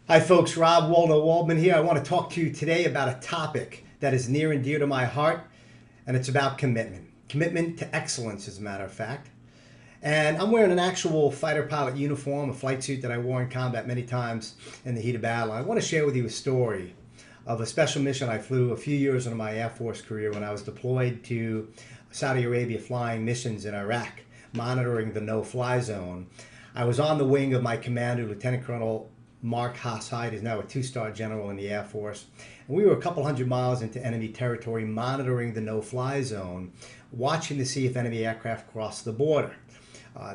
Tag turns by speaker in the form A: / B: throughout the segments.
A: Hi folks, Waldo Waldman here. I want to talk to you today about a topic that is near and dear to my heart, and it's about commitment. Commitment to excellence, as a matter of fact. And I'm wearing an actual fighter pilot uniform, a flight suit that I wore in combat many times in the heat of battle. I want to share with you a story of a special mission I flew a few years into my Air Force career when I was deployed to Saudi Arabia flying missions in Iraq, monitoring the no-fly zone. I was on the wing of my commander, Lieutenant Colonel Mark Haas-Hyde, is now a two-star general in the Air Force. And we were a couple hundred miles into enemy territory, monitoring the no-fly zone, watching to see if enemy aircraft crossed the border.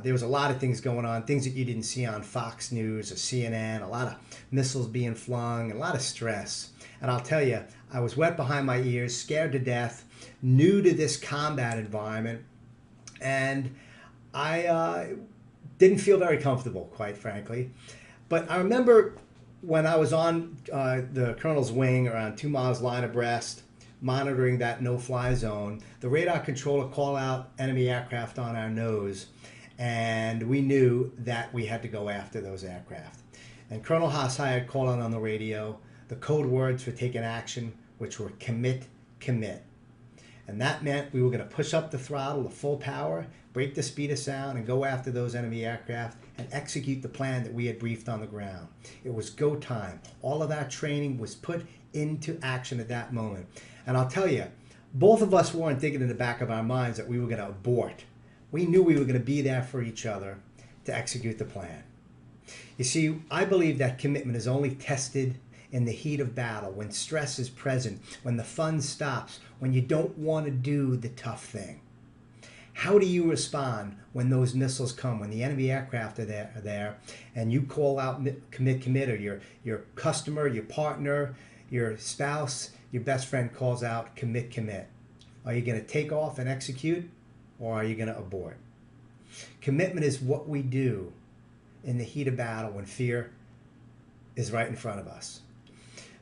A: There was a lot of things going on, things that you didn't see on Fox News or CNN, a lot of missiles being flung, a lot of stress. And I'll tell you, I was wet behind my ears, scared to death, new to this combat environment, and I didn't feel very comfortable, quite frankly. But I remember when I was on the colonel's wing around 2 miles line abreast, monitoring that no-fly zone, the radar controller called out enemy aircraft on our nose, and we knew that we had to go after those aircraft. And Colonel Haas-Hyde called out on the radio the code words for taking action, which were commit, commit. And that meant we were going to push up the throttle to full power, break the speed of sound, and go after those enemy aircraft and execute the plan that we had briefed on the ground. It was go time. All of that training was put into action at that moment. And I'll tell you, both of us weren't thinking in the back of our minds that we were going to abort. We knew we were going to be there for each other to execute the plan. You see, I believe that commitment is only tested in the heat of battle, when stress is present, when the fun stops, when you don't want to do the tough thing. How do you respond when those missiles come, when the enemy aircraft are there and you call out commit, commit, or your customer, your partner, your spouse, your best friend calls out commit, commit? Are you going to take off and execute, or are you going to abort? Commitment is what we do in the heat of battle when fear is right in front of us.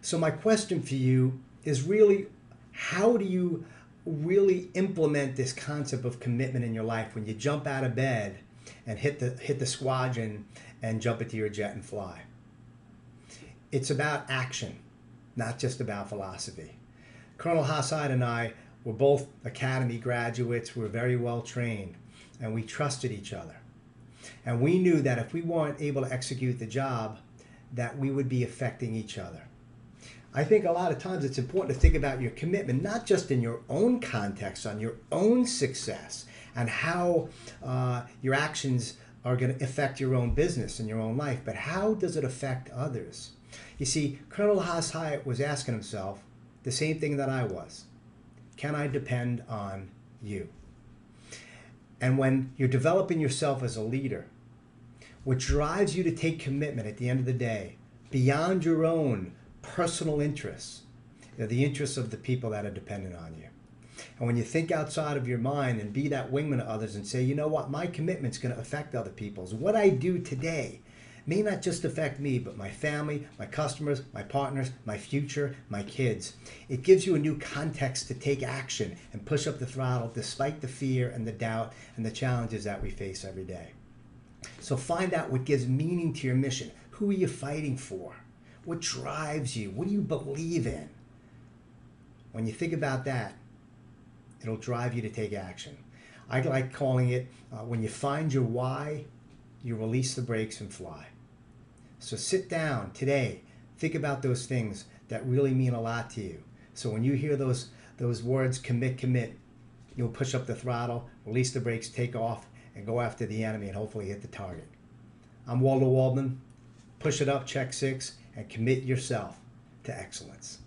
A: So my question for you is really, how do you really implement this concept of commitment in your life when you jump out of bed and hit the squadron and jump into your jet and fly? It's about action, not just about philosophy. Colonel Haas-Hyde and I were both academy graduates. We were very well trained, and we trusted each other. And we knew that if we weren't able to execute the job, that we would be affecting each other. I think a lot of times it's important to think about your commitment, not just in your own context, on your own success, and how your actions are going to affect your own business and your own life, but how does it affect others? You see, Colonel Haas-Hyde was asking himself the same thing that I was. Can I depend on you? And when you're developing yourself as a leader, what drives you to take commitment at the end of the day, beyond your own personal interests, they're the interests of the people that are dependent on you. And when you think outside of your mind and be that wingman to others and say, you know what, my commitment's going to affect other people's. What I do today may not just affect me, but my family, my customers, my partners, my future, my kids. It gives you a new context to take action and push up the throttle despite the fear and the doubt and the challenges that we face every day. So find out what gives meaning to your mission. Who are you fighting for? What drives you? What do you believe in? When you think about that, it'll drive you to take action. I like calling it, when you find your why, you release the brakes and fly. So sit down today, think about those things that really mean a lot to you. So when you hear those words, commit, commit, you'll push up the throttle, release the brakes, take off, and go after the enemy and hopefully hit the target. I'm Waldo Waldman. Push it up, check 6, and commit yourself to excellence.